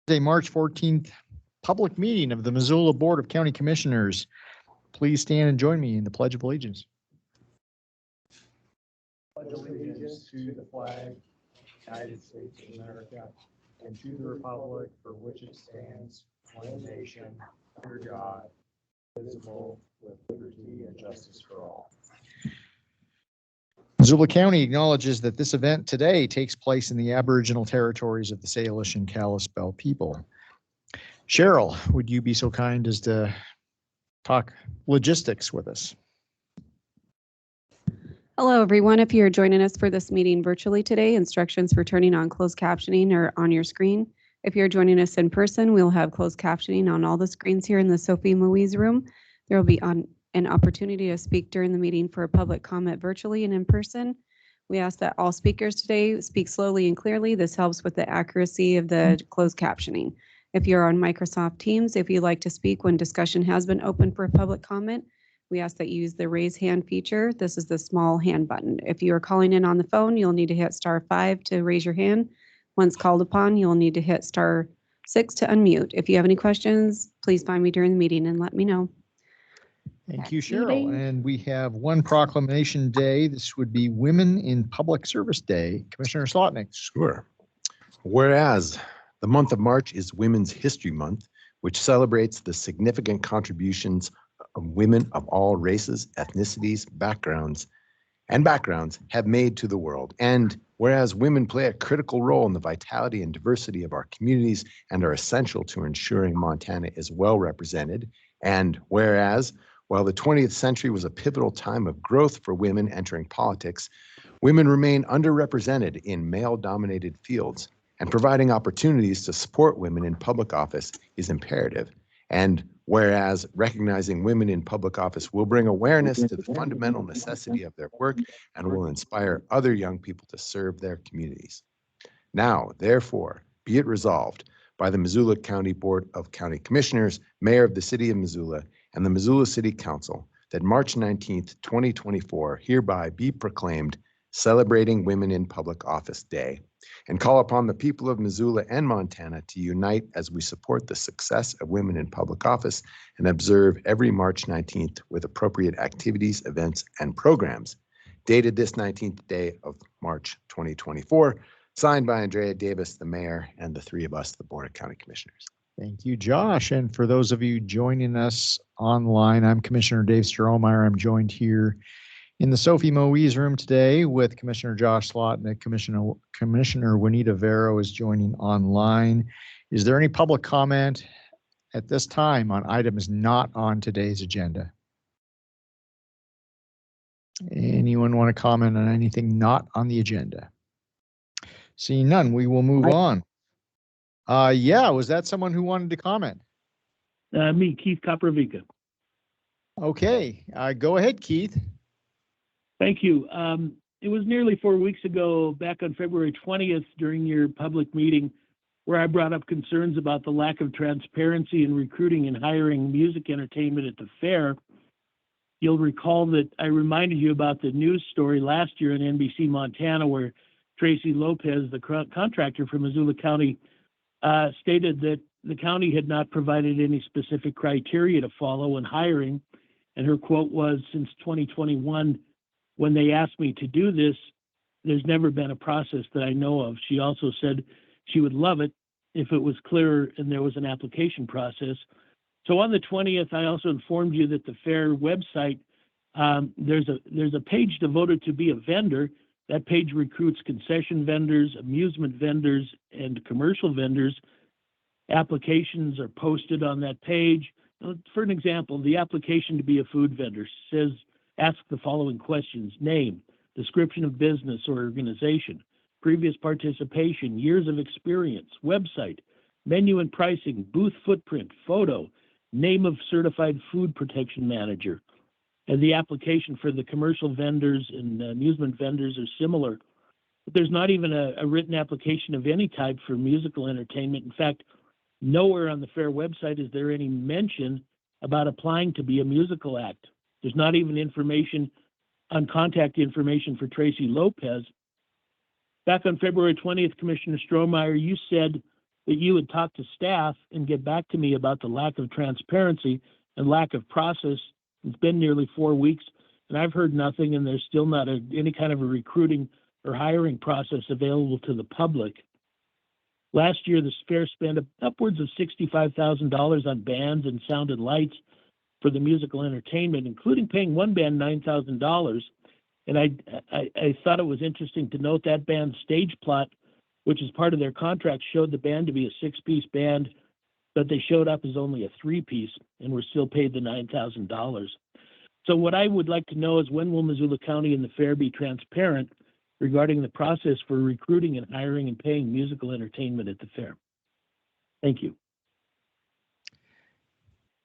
Thursday, March 14th, public meeting of the Missoula Board of County Commissioners. Please stand and join me in the Pledge of Allegiance. Pledge allegiance to the flag, United States of America, and to the republic for which it stands, one nation, under God, indivisible, with liberty and justice for all. Missoula County acknowledges that this event today takes place in the Aboriginal territories of the Salish and Kalispel people. Cheryl, would you be so kind as to talk logistics with us? Hello, everyone. If you're joining us for this meeting virtually today, instructions for turning on closed captioning are on your screen. If you're joining us in person, we'll have closed captioning on all the screens here in the Sophie Moise room. There will be an opportunity to speak during the meeting for a public comment virtually and in person. We ask that all speakers today speak slowly and clearly. This helps with the accuracy of the closed captioning. If you're on Microsoft Teams, if you'd like to speak when discussion has been open for public comment, we ask that you use the raise hand feature. This is the small hand button. If you are calling in on the phone, you'll need to hit *5 to raise your hand. Once called upon, you'll need to hit *6 to unmute. If you have any questions, please find me during the meeting and let me know. Thank you, Cheryl. And we have one proclamation day. This would be Women in Public Service Day. Commissioner Slotnick. Sure. Whereas the month of March is Women's History Month, which celebrates the significant contributions of women of all races, ethnicities, backgrounds have made to the world. And whereas women play a critical role in the vitality and diversity of our communities and are essential to ensuring Montana is well represented, and whereas while the 20th century was a pivotal time of growth for women entering politics, women remain underrepresented in male-dominated fields, and providing opportunities to support women in public office is imperative. And whereas recognizing women in public office will bring awareness to the fundamental necessity of their work and will inspire other young people to serve their communities. Now, therefore, be it resolved by the Missoula County Board of County Commissioners, Mayor of the City of Missoula, and the Missoula City Council that March 19th, 2024 hereby be proclaimed Celebrating Women in Public Office Day, and call upon the people of Missoula and Montana to unite as we support the success of women in public office and observe every March 19th with appropriate activities, events, and programs. Dated this 19th day of March 2024, signed by Andrea Davis, the mayor, and the three of us, the Board of County Commissioners. Thank you, Josh. And for those of you joining us online, I'm Commissioner Dave Strohmeyer. I'm joined here in the Sophie Moise room today with Commissioner Josh Slotnick. Commissioner Juanita Vero is joining online. Is there any public comment at this time on items not on today's agenda? Anyone want to comment on anything not on the agenda? Seeing none, we will move on. Yeah, was that someone who wanted to comment? Me, Keith Koprovica. Okay, go ahead, Keith. Thank you. It was nearly 4 weeks ago, back on February 20th, during your public meeting, where I brought up concerns about the lack of transparency in recruiting and hiring music entertainment at the fair. You'll recall that I reminded you about the news story last year in NBC Montana, where Tracy Lopez, the contractor for Missoula County, stated that the county had not provided any specific criteria to follow when hiring. And her quote was, "Since 2021, when they asked me to do this, there's never been a process that I know of." She also said she would love it if it was clear and there was an application process. So on the 20th, I also informed you that the fair website, there's a page devoted to be a vendor. That page recruits concession vendors, amusement vendors, and commercial vendors. Applications are posted on that page. For an example, the application to be a food vendor says, ask the following questions: name, description of business or organization, previous participation, years of experience, website, menu and pricing, booth footprint, photo, name of certified food protection manager. And the application for the commercial vendors and amusement vendors are similar. But there's not even a written application of any type for musical entertainment. In fact, nowhere on the fair website is there any mention about applying to be a musical act. There's not even information on contact information for Tracy Lopez. Back on February 20th, Commissioner Strohmeyer, you said that you would talk to staff and get back to me about the lack of transparency and lack of process. It's been nearly 4 weeks, and I've heard nothing, and there's still not any kind of a recruiting or hiring process available to the public. Last year, the fair spent upwards of $65,000 on bands and sound and lights for the musical entertainment, including paying one band $9,000. And I thought it was interesting to note that band's stage plot, which is part of their contract, showed the band to be a 6-piece band, but they showed up as only a 3-piece and were still paid the $9,000. So what I would like to know is, when will Missoula County and the fair be transparent regarding the process for recruiting and hiring and paying musical entertainment at the fair? Thank you.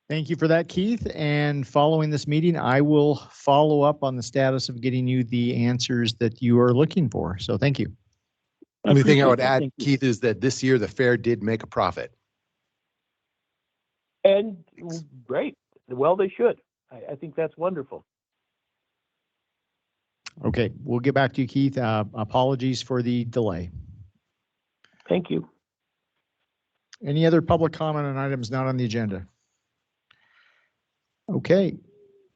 Thank you for that, Keith. And following this meeting, I will follow up on the status of getting you the answers that you are looking for. So thank you. Only thing I would appreciate that. add, Thank you. Keith, is that this year the fair did make a profit. And great. Well, they should. I think that's wonderful. Okay, we'll get back to you, Keith. Apologies for the delay. Thank you. Any other public comment on items not on the agenda? Okay,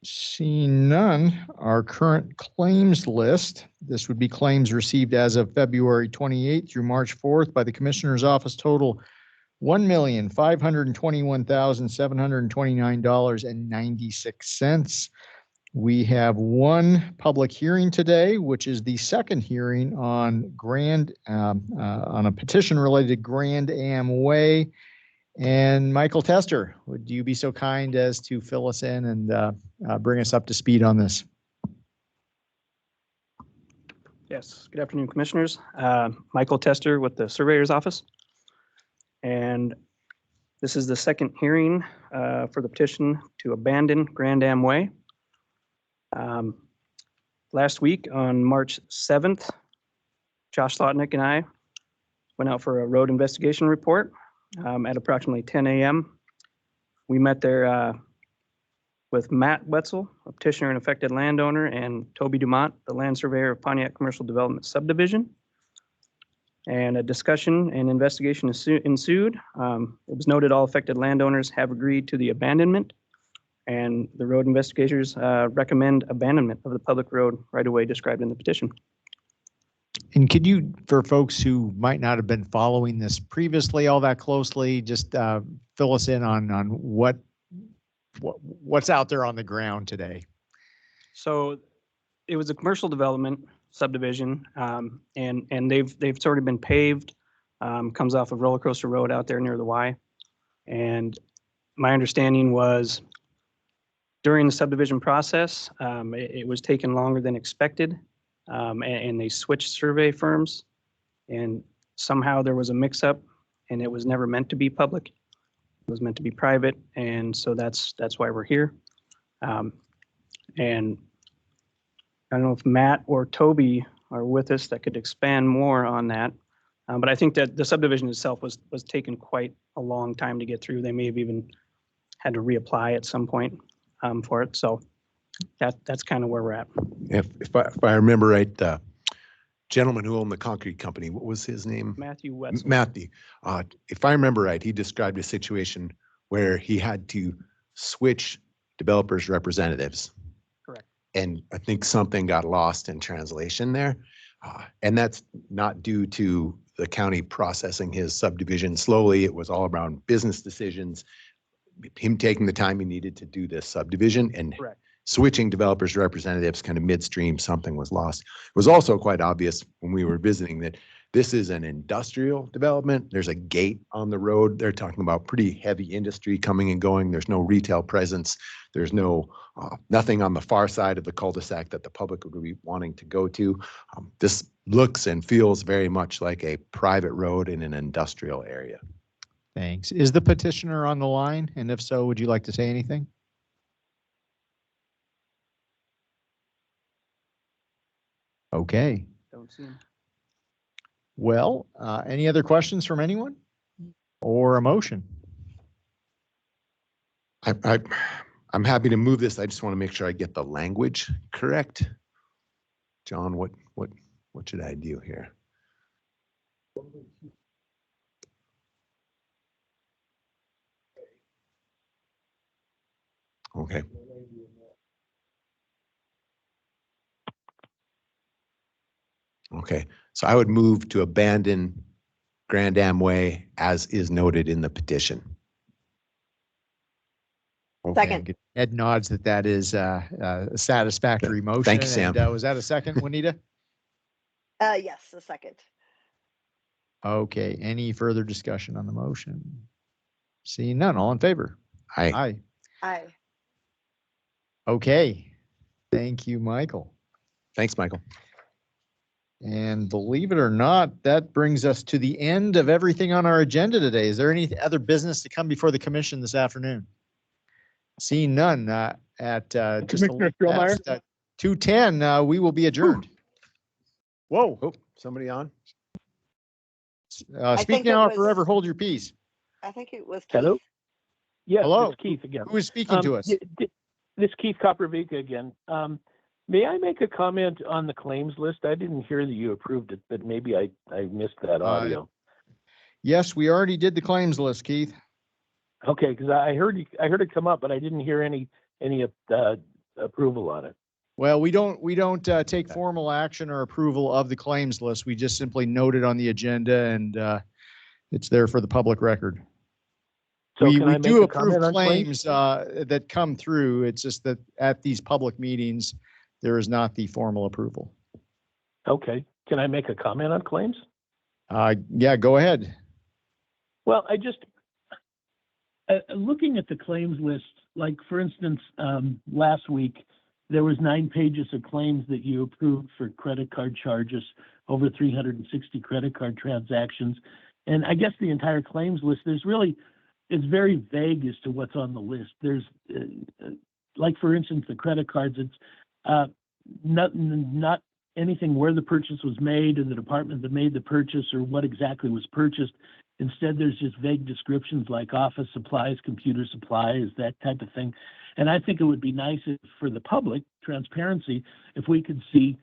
seeing none, our current claims list, this would be claims received as of February 28th through March 4th by the Commissioner's Office, total $1,521,729.96. We have one public hearing today, which is the second hearing on on a petition related to Grand Am Way. And Michael Tester, would you be so kind as to fill us in and bring us up to speed on this? Yes, good afternoon, Commissioners. Michael Tester with the Surveyor's Office. And this is the second hearing for the petition to abandon Grand Am Way. Last week on March 7th, Josh Slotnick and I went out for a road investigation report at approximately 10 a.m. We met there with Matt Wetzel, a petitioner and affected landowner, and Toby Dumont, the land surveyor of Pontiac Commercial Development Subdivision. And a discussion and investigation ensued. It was noted all affected landowners have agreed to the abandonment, and the road investigators recommend abandonment of the public road right away described in the petition. And could you, for folks who might not have been following this previously all that closely, just fill us in on what's out there on the ground today? So it was a commercial development subdivision, and they've sort of been paved. Comes off of Roller Coaster Road out there near the Y. And my understanding was during the subdivision process, it was taking longer than expected, and they switched survey firms, and somehow there was a mix-up, and it was never meant to be public. It was meant to be private, and so that's why we're here. And I don't know if Matt or Toby are with us that could expand more on that. But I think that the subdivision itself was taking quite a long time to get through. They may have even had to reapply at some point for it. So that's kind of where we're at. If I remember right, the gentleman who owned the concrete company, what was his name? Matthew Wetzel. Matthew. If I remember right, he described a situation where he had to switch developers' representatives. Correct. And I think something got lost in translation there. And that's not due to the county processing his subdivision slowly. It was all around business decisions, him taking the time he needed to do this subdivision, and Correct. switching developers' representatives kind of midstream, something was lost. It was also quite obvious when we were visiting that this is an industrial development. There's a gate on the road. They're talking about pretty heavy industry coming and going. There's no retail presence. There's nothing on the far side of the cul-de-sac that the public would be wanting to go to. This looks and feels very much like a private road in an industrial area. Thanks. Is the petitioner on the line? And if so, would you like to say anything? Okay. Don't see him. Well, any other questions from anyone or a motion? I'm happy to move this. I just want to make sure I get the language correct. John, what should I do here? Okay. Okay, so I would move to abandon Grand Am Way as is noted in the petition. Okay, Second. good. Ed nods that that is a satisfactory motion. Thank you, Sam. And, was that a second, Juanita? Yes, a second. Okay, any further discussion on the motion? Seeing none, all in favor? Aye. Aye. Aye. Okay, thank you, Michael. Thanks, Michael. And believe it or not, that brings us to the end of everything on our agenda today. Is there any other business to come before the commission this afternoon? Seeing none, at just a Commissioner little Strohmeyer? past 2:10, we will be adjourned. Whoa, Oh, somebody on? speak think it now or was- forever hold your peace. I think it was Keith. Hello? Yes, Hello. it's Keith again. Who is speaking to us? This is Keith Koprovica again. May I make a comment on the claims list? I didn't hear that you approved it, but maybe I missed that audio. Yes, we already did the claims list, Keith. Okay, because I heard it come up, but I didn't hear any approval on it. Well, we don't take formal action or approval of the claims list. We just simply note it on the agenda and it's there for the public record. So We can I make do a approve comment on claims that come through. It's just that at these public meetings, there is not the formal approval. Okay, can I make a comment on claims? Yeah, go ahead. Well, I just, looking at the claims list, like for instance, last week, there was 9 pages of claims that you approved for credit card charges, over 360 credit card transactions. And I guess the entire claims list, it's very vague as to what's on the list. There's, like for instance, the credit cards, it's not anything where the purchase was made and the department that made the purchase or what exactly was purchased. Instead, there's just vague descriptions like office supplies, computer supplies, that type of thing. And I think it would be nice for the public, transparency, if we could see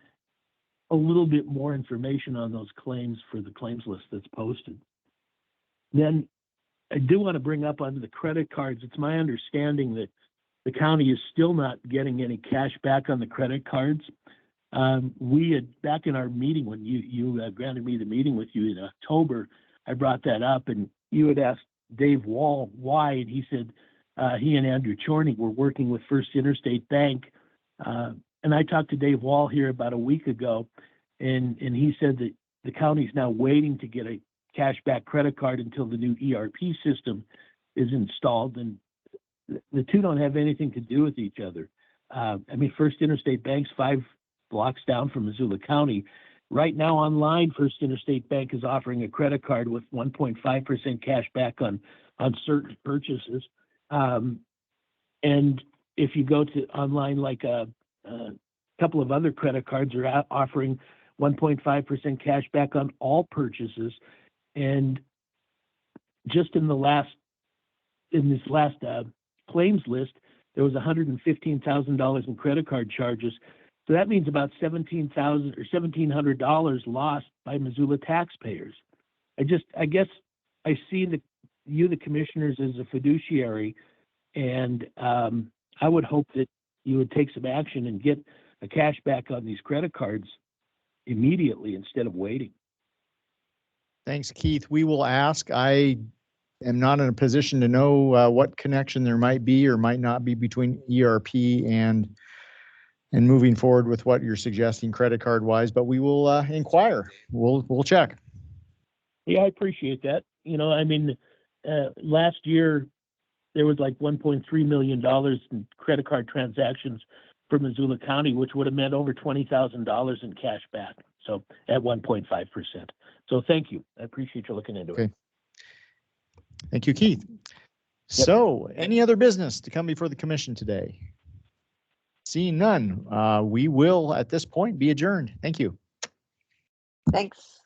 a little bit more information on those claims for the claims list that's posted. Then I do want to bring up on the credit cards, it's my understanding that the county is still not getting any cash back on the credit cards. We had, back in our meeting, when you granted me the meeting with you in October, I brought that up and you had asked Dave Wall why, and he said he and Andrew Chorney were working with First Interstate Bank. And I talked to Dave Wall here about a week ago, and he said that the county's now waiting to get a cashback credit card until the new ERP system is installed. And the two don't have anything to do with each other. I mean, First Interstate Bank's 5 blocks down from Missoula County. Right now online, First Interstate Bank is offering a credit card with 1.5% cash back on certain purchases. And if you go to online, like a couple of other credit cards are offering 1.5% cash back on all purchases. And just in this last claims list, there was $115,000 in credit card charges. So that means about $17,000 or $1,700 lost by Missoula taxpayers. I guess I see the commissioners as a fiduciary, and I would hope that you would take some action and get a cash back on these credit cards immediately instead of waiting. Thanks, Keith. We will ask. I am not in a position to know what connection there might be or might not be between ERP and moving forward with what you're suggesting credit card wise, but we will inquire. We'll check. Yeah, I appreciate that. You know, I mean, last year there was like $1.3 million in credit card transactions for Missoula County, which would have meant over $20,000 in cash back. So at 1.5%. So thank you. I appreciate you looking into it. Okay. Thank you, Keith. So any other business to come before the commission today? Seeing none, we will at this point be adjourned. Thank you. Thanks.